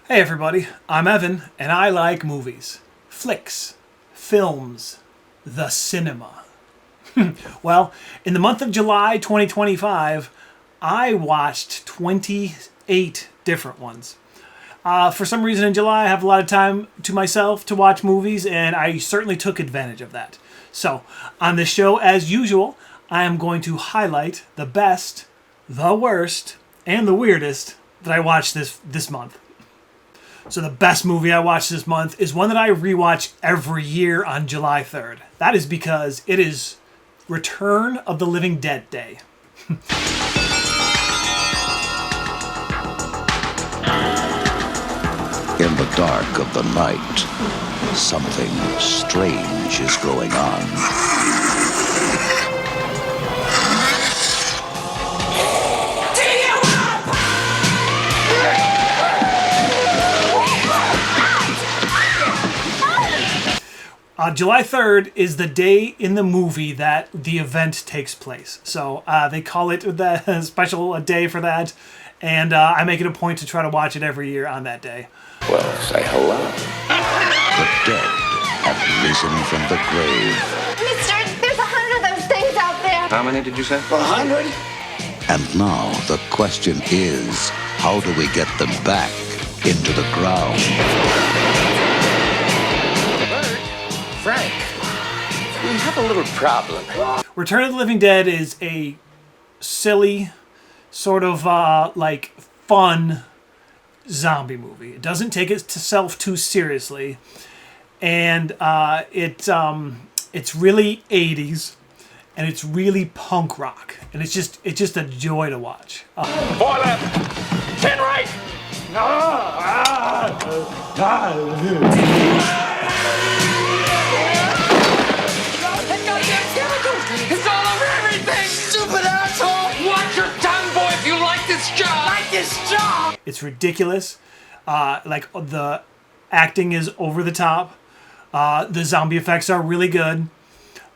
Hey everybody, I'm Evan, and I like movies, flicks, films, the cinema. Well, in the month of July 2025, I watched 28 different ones. For some reason in July, I have a lot of time to myself to watch movies, and I certainly took advantage of that. So, on this show, as usual, I am going to highlight the best, the worst, and the weirdest that I watched this month. So the best movie I watched this month is one that I rewatch every year on July 3rd. That is because it is Return of the Living Dead Day. In the dark of the night, something strange is going on. July 3rd is the day in the movie that the event takes place. So they call it the special day for that, and I make it a point to try to watch it every year on that day. Well, say hello. The dead have risen from the grave. Mister, there's 100 of those things out there. How many did you say? 100? And now the question is, how do we get them back into the ground? Frank, we have a little problem. Return of the Living Dead is a silly, sort of like fun zombie movie. It doesn't take itself too seriously, and it's really 80s, and it's really punk rock, and it's just a joy to watch. 4 left, 10 right. It's all over everything! Stupid asshole! Watch your tongue, boy, if you like this job. Like this job! It's ridiculous. Like the acting is over the top. The zombie effects are really good.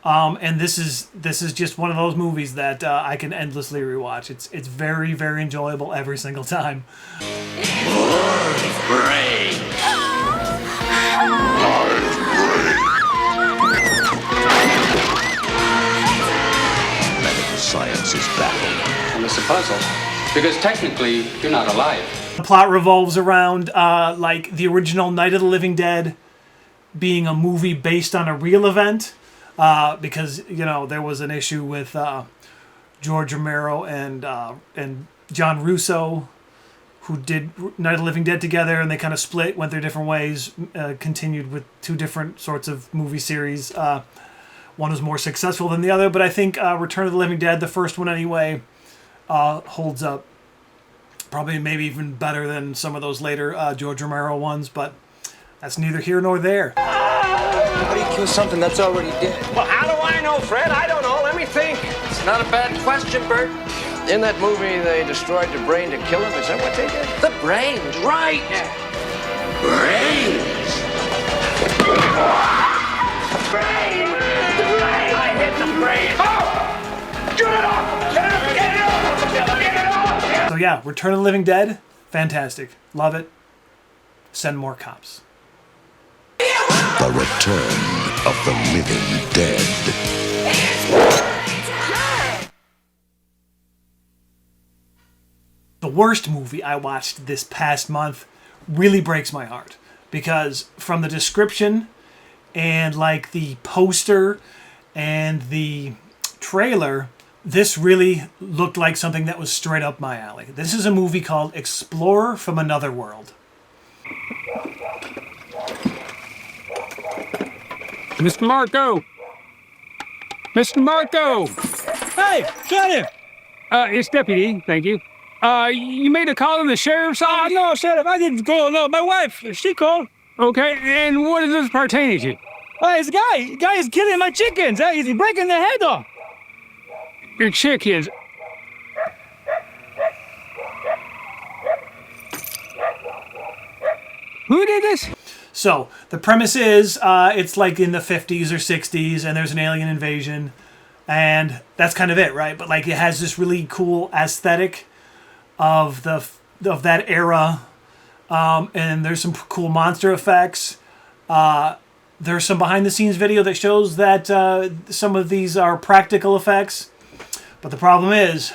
And this is just one of those movies that I can endlessly rewatch. It's very, very enjoyable every single time. Medical science is baffled. And it's a puzzle, because technically, you're not alive. The plot revolves around like the original Night of the Living Dead being a movie based on a real event, because there was an issue with George Romero and John Russo, who did Night of the Living Dead together, and they kind of split, went their different ways, continued with two different sorts of movie series. One was more successful than the other, but I think Return of the Living Dead, the first one anyway, holds up. Probably maybe even better than some of those later George Romero ones, but that's neither here nor there. How do you kill something that's already dead? Well, how do I know, Fred? I don't know. Let me think. It's not a bad question, Bert. In that movie, they destroyed the brain to kill him. Is that what they did? The brains, right. Brains. Brain. The brain. I hit the brain. Oh! Get it off! Get it off! Get it off! Get it off! So yeah, Return of the Living Dead, fantastic. Love it. Send more cops. The return of the living dead. The worst movie I watched this past month really breaks my heart, because from the description and like the poster and the trailer, this really looked like something that was straight up my alley. This is a movie called Explorer from Another World. Mr. Marco! Mr. Marco! Hey, Sheriff! It's Deputy, thank you. You made a call in the sheriff's office? No, Sheriff, I didn't call. No, my wife, she called. Okay, and what does this pertain to? This guy is killing my chickens. He's breaking their head off. Your chickens. Who did this? So, the premise is, it's like in the 50s or 60s, and there's an alien invasion, and that's kind of it, right? But like, it has this really cool aesthetic of that era, And there's some cool monster effects. There's some behind-the-scenes video that shows that some of these are practical effects. But the problem is,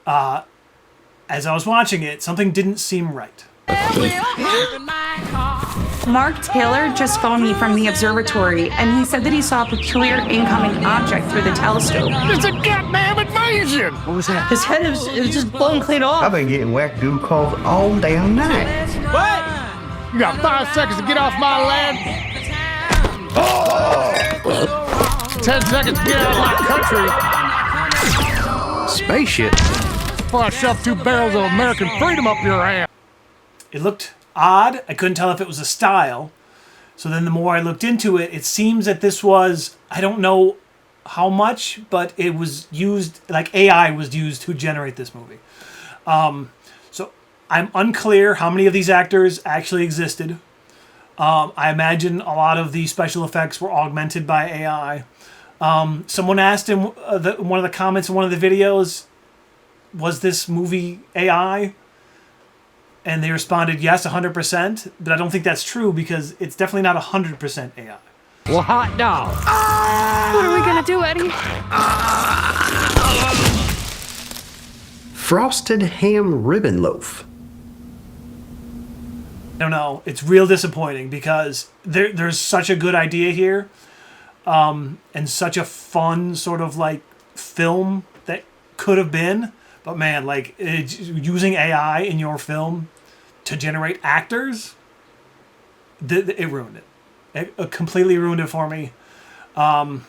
as I was watching it, something didn't seem right. Mark Taylor just phoned me from the observatory, and he said that he saw a peculiar incoming object through the telescope. It's a goddamn invasion! What was that? His head was just blown clean off. I've been getting wackadoo calls all damn night. What? You got 5 seconds to get off my land. 10 seconds to get out of my country. Spaceship? Before I shove 2 barrels of American freedom up your ass. It looked odd. I couldn't tell if it was a style. So then the more I looked into it, it seems that this was, I don't know how much, but it was used, like AI was used to generate this movie. So I'm unclear how many of these actors actually existed. I imagine a lot of the special effects were augmented by AI. Someone asked in one of the comments in one of the videos, was this movie AI? And they responded, yes, 100%. But I don't think that's true because it's definitely not 100% AI. Well, hot dog. What are we gonna do, Eddie? Frosted ham ribbon loaf. I don't know. It's real disappointing because there's such a good idea here. And such a fun sort of like film that could have been. But man, like using AI in your film to generate actors, it ruined it. It completely ruined it for me. And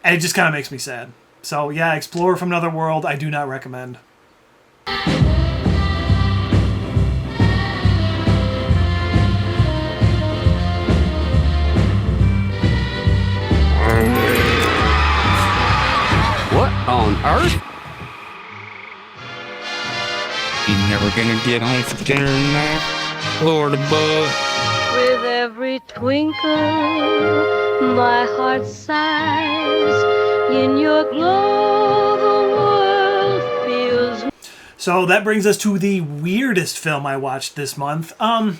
it just kind of makes me sad. So yeah, Explorer from Another World, I do not recommend. What on earth? You never gonna get home for dinner tonight, Lord above. With every twinkle, my heart sighs. In your glow, the world feels. So that brings us to the weirdest film I watched this month. I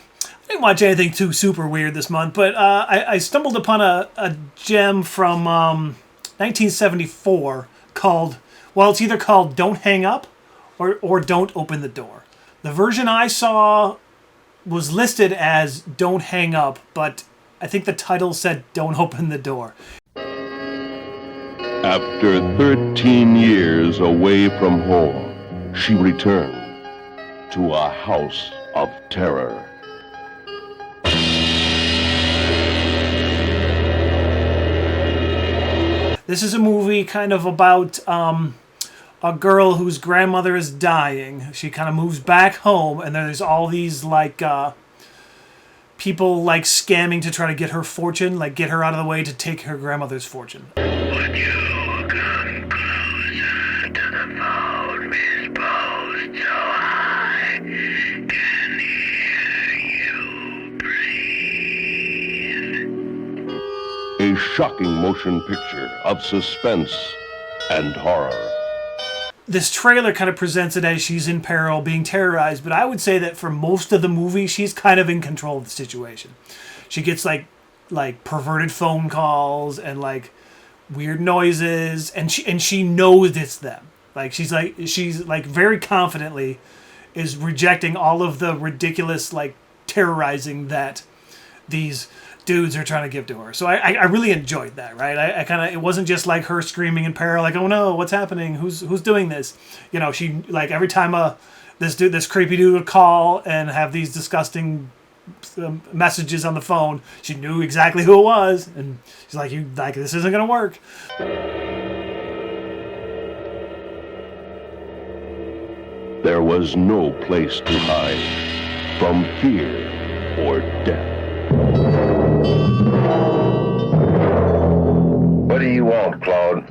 didn't watch anything too super weird this month, but I stumbled upon a gem from 1974 called, well, it's either called Don't Hang Up or Don't Open the Door. The version I saw was listed as Don't Hang Up, but I think the title said Don't Open the Door. After 13 years away from home, she returned to a house of terror. This is a movie kind of about a girl whose grandmother is dying. She kind of moves back home, and there's all these like people like scamming to try to get her fortune, like get her out of the way to take her grandmother's fortune. Would you come closer to the phone, Miss Post, so I can hear you breathe? A shocking motion picture of suspense and horror. This trailer kind of presents it as she's in peril, being terrorized, but I would say that for most of the movie, she's kind of in control of the situation. She gets like perverted phone calls and like weird noises, and she knows it's them. Like she's very confidently is rejecting all of the ridiculous like terrorizing that these dudes are trying to give to her. So I really enjoyed that, right? I kind of, it wasn't just like her screaming in peril, like, oh no, what's happening? Who's doing this? You know, she, like, every time this creepy dude would call and have these disgusting messages on the phone, she knew exactly who it was, and she's like, this isn't gonna work. There was no place to hide from fear or death. What do you want, Claude?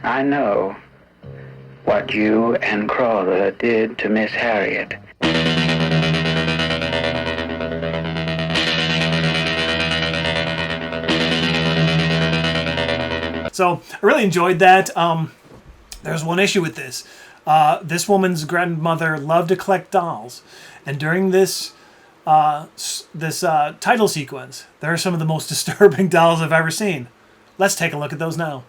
I know what you and Crawler did to Miss Harriet. So I really enjoyed that. There's one issue with this. This woman's grandmother loved to collect dolls, and during this title sequence, there are some of the most disturbing dolls I've ever seen. Let's take a look at those now.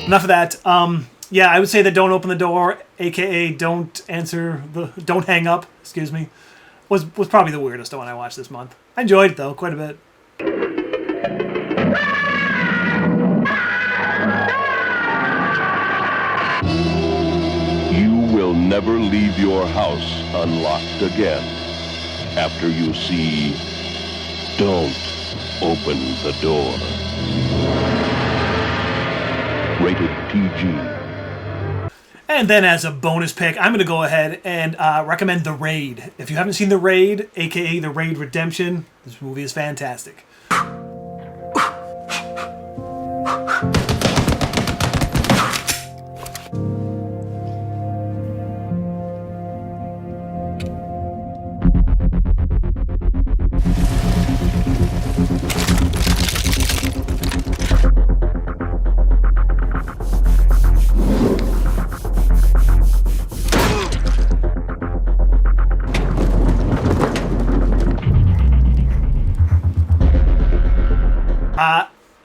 Enough of that. Yeah, I would say that "Don't Open the Door," aka don't hang up, excuse me, was probably the weirdest one I watched this month. I enjoyed it though, quite a bit. You will never leave your house unlocked again after you see Don't Open the Door. Rated PG. And then as a bonus pick, I'm going to go ahead and recommend The Raid. If you haven't seen The Raid, aka The Raid Redemption, this movie is fantastic.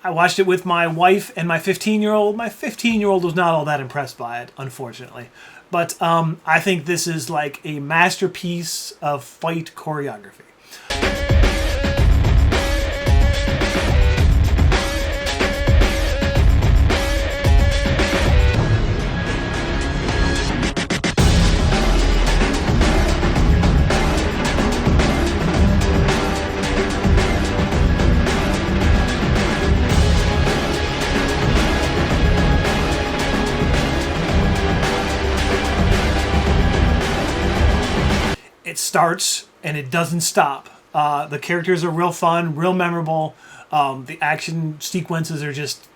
I watched it with my wife and my 15-year-old. My 15-year-old was not all that impressed by it, unfortunately. But I think this is like a masterpiece of fight choreography. It starts and it doesn't stop. The characters are real fun, real memorable. The action sequences are just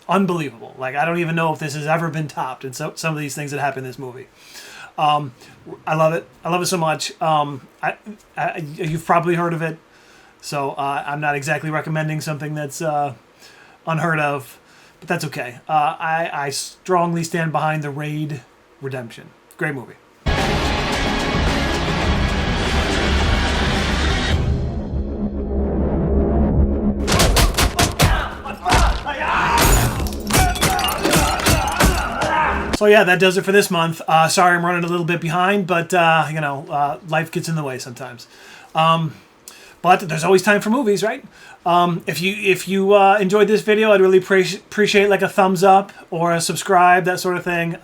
unbelievable. Like, I don't even know if this has ever been topped in some of these things that happen in this movie. I love it. I love it so much. You've probably heard of it, so I'm not exactly recommending something that's unheard of, but that's okay. I strongly stand behind The Raid Redemption. Great movie. So yeah, that does it for this month. Sorry I'm running a little bit behind, but life gets in the way sometimes. But there's always time for movies, right? If you enjoyed this video, I'd really appreciate like a thumbs up or a subscribe, that sort of thing.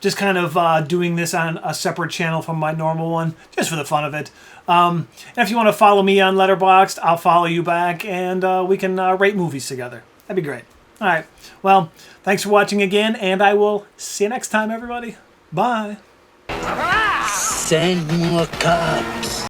Just kind of doing this on a separate channel from my normal one, just for the fun of it. And if you want to follow me on Letterboxd, I'll follow you back, and we can rate movies together. That'd be great. All right. Well, thanks for watching again, and I will see you next time, everybody. Bye. Send more cops.